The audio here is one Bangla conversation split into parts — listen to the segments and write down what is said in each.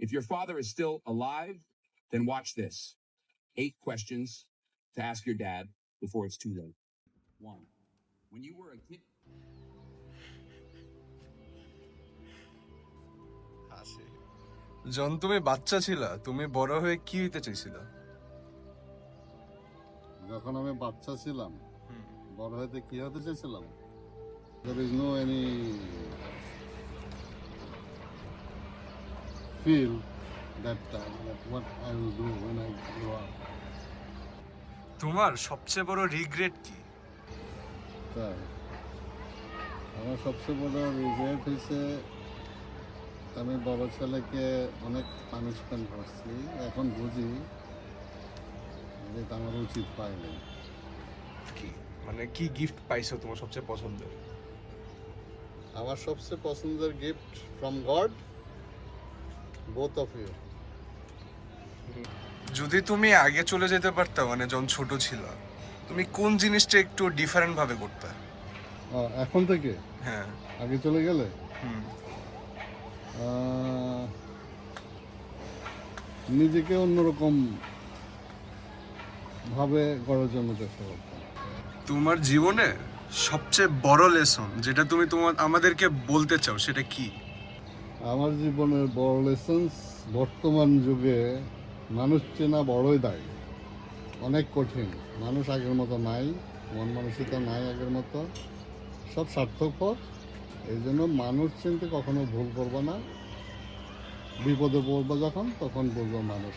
If your father is still alive, then watch this. 8 questions to ask your dad before it's too late. 1. When you were a kid. যখন তুমি বাচ্চা ছিলা, তুমি বড় হয়ে কি হইতে চাইছিলা? যখন আমি বাচ্চা ছিলাম, বড় হতে কি হতে চাইছিলাম? There is no any feel that what I will do when I grow up. তোমার সবচেয়ে বড় রিগ্রেট কি? তাই আমার সবচেয়ে বড় রিগ্রেট হয়েছে আমি বড় ছেলেকে অনেক পানিশমেন্ট করছি। এখন বুঝি যে এটা আমার উচিত হয়নি। কি মানে কি গিফট পাইছো তোমার সবচেয়ে পছন্দের? আমার সবচেয়ে পছন্দের gift from God, both of you. যদি তুমি আগে চলে যেতে পারতা, মানে যখন ছোট ছিল, তুমি কোন জিনিসটা একটু ডিফারেন্ট ভাবে করতে? এখন থেকে? হ্যাঁ, আগে চলে গেলে নিজেকে অন্যরকম ভাবে গড়ার জন্য চেষ্টা করতাম। তোমার জীবনে সবচেয়ে বড় লেসন যেটা তুমি আমাদেরকে বলতে চাও সেটা কি? আমার জীবনের বড় লেসন্স, বর্তমান যুগে মানুষ চেনা বড়ই দায়, অনেক কঠিন। মানুষ আগের মতো নাই, মন মানসিকতা নাই আগের মতো, সব স্বার্থপর। এই জন্য মানুষ চিনতে কখনো ভুল করবো না। বিপদে পড়বো যখন, তখন বলবো মানুষ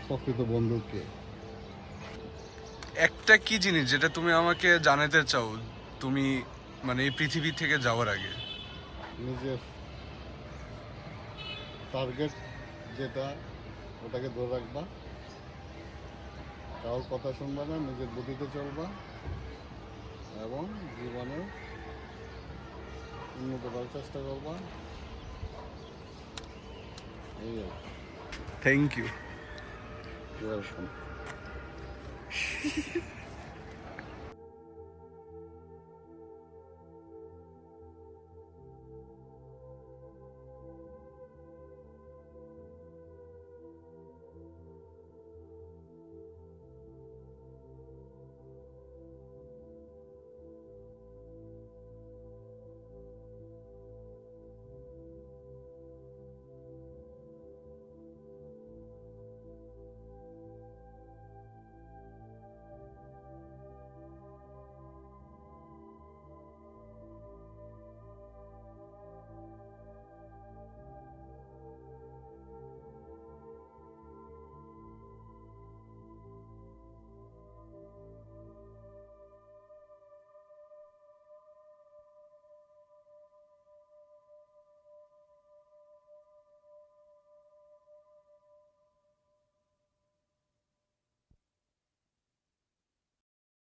প্রকৃত বন্ধুকে। একটা কি জিনিস যেটা তুমি আমাকে জানাতে চাও তুমি মানে এই পৃথিবী থেকে যাওয়ার আগে? নিজের টার্গেট যেটা, ওটাকে ধরে রাখবা, কারোর কথা শুনবা না, নিজের বুদ্ধিতে চলবা এবং জীবনে উন্নত করার চেষ্টা করবা। এই আর কি। Thank you. ওয়েলকাম।